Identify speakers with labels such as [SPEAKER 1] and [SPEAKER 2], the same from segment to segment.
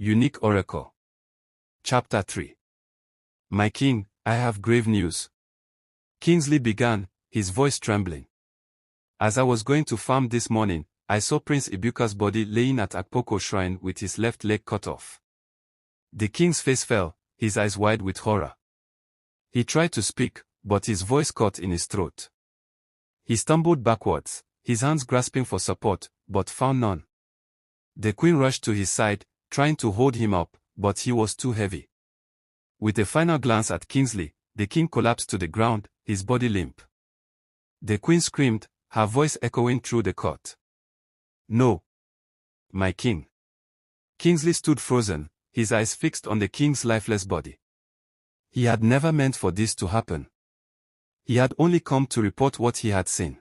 [SPEAKER 1] Unique Oracle. Chapter 3. My king, I have grave news. Kingsley began, his voice trembling. As I was going to farm this morning, I saw Prince Ibuka's body laying at Akpoko shrine with his left leg cut off. The king's face fell, his eyes wide with horror. He tried to speak, but his voice caught in his throat. He stumbled backwards, his hands grasping for support, but found none. The queen rushed to his side, trying to hold him up, but he was too heavy. With a final glance at Kingsley, the king collapsed to the ground, his body limp. The queen screamed, her voice echoing through the court. No. My king. Kingsley stood frozen, his eyes fixed on the king's lifeless body. He had never meant for this to happen. He had only come to report what he had seen.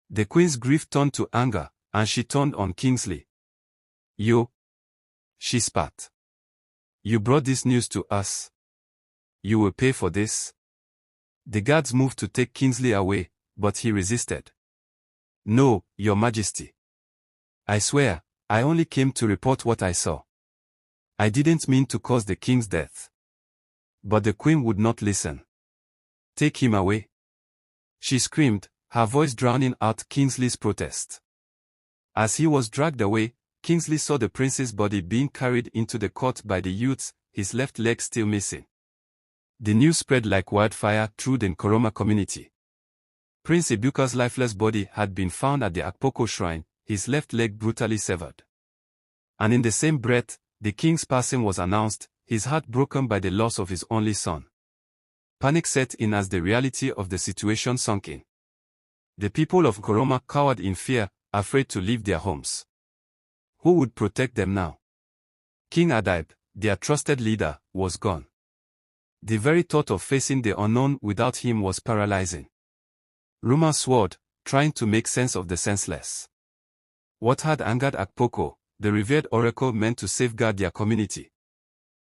[SPEAKER 1] The queen's grief turned to anger, and she turned on Kingsley. You. She spat. You brought this news to us. You will pay for this. The guards moved to take Kingsley away, but he resisted. No, Your Majesty. I swear, I only came to report what I saw. I didn't mean to cause the king's death. But the queen would not listen. Take him away. She screamed, her voice drowning out Kingsley's protest. As he was dragged away, Kingsley saw the prince's body being carried into the court by the youths, his left leg still missing. The news spread like wildfire through the Nkoroma community. Prince Ibuka's lifeless body had been found at the Akpoko shrine, his left leg brutally severed. And in the same breath, the king's passing was announced, his heart broken by the loss of his only son. Panic set in as the reality of the situation sunk in. The people of Nkoroma cowered in fear, afraid to leave their homes. Who would protect them now? King Adaib, their trusted leader, was gone. The very thought of facing the unknown without him was paralyzing. Rumor swirled, trying to make sense of the senseless. What had angered Akpoko, the revered oracle meant to safeguard their community?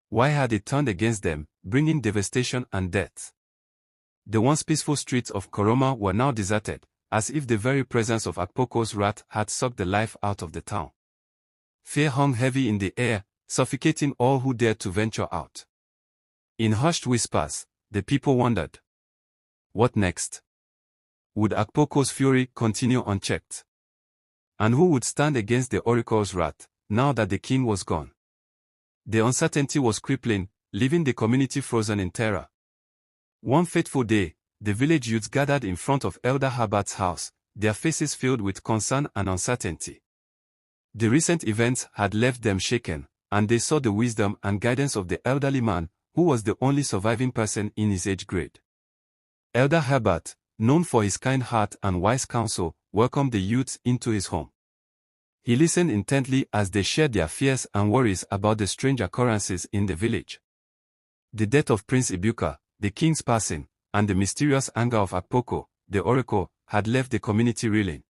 [SPEAKER 1] Why had it turned against them, bringing devastation and death? The once peaceful streets of Nkoroma were now deserted, as if the very presence of Akpoko's wrath had sucked the life out of the town. Fear hung heavy in the air, suffocating all who dared to venture out. In hushed whispers, the people wondered. What next? Would Akpoko's fury continue unchecked? And who would stand against the oracle's wrath, now that the king was gone? The uncertainty was crippling, leaving the community frozen in terror. One fateful day, the village youths gathered in front of Elder Herbert's house, their faces filled with concern and uncertainty. The recent events had left them shaken, and they saw the wisdom and guidance of the elderly man, who was the only surviving person in his age grade. Elder Herbert, known for his kind heart and wise counsel, welcomed the youths into his home. He listened intently as they shared their fears and worries about the strange occurrences in the village. The death of Prince Ibuka, the king's passing, and the mysterious anger of Akpoko, the oracle, had left the community reeling.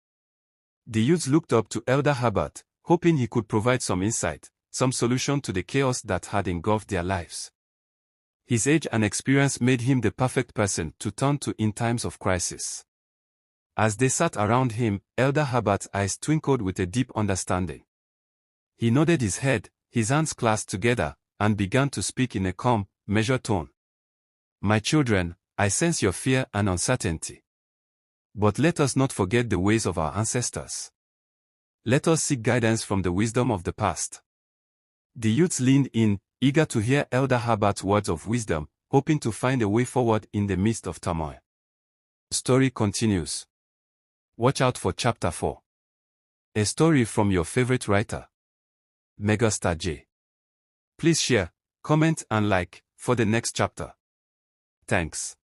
[SPEAKER 1] The youths looked up to Elder Herbert, hoping he could provide some insight, some solution to the chaos that had engulfed their lives. His age and experience made him the perfect person to turn to in times of crisis. As they sat around him, Elder Herbert's eyes twinkled with a deep understanding. He nodded his head, his hands clasped together, and began to speak in a calm, measured tone. My children, I sense your fear and uncertainty. But let us not forget the ways of our ancestors. Let us seek guidance from the wisdom of the past. The youths leaned in, eager to hear Elder Herbert's words of wisdom, hoping to find a way forward in the midst of turmoil. The story continues. Watch out for Chapter 4. A story from your favorite writer, Megastar J. Please share, comment and like for the next chapter. Thanks.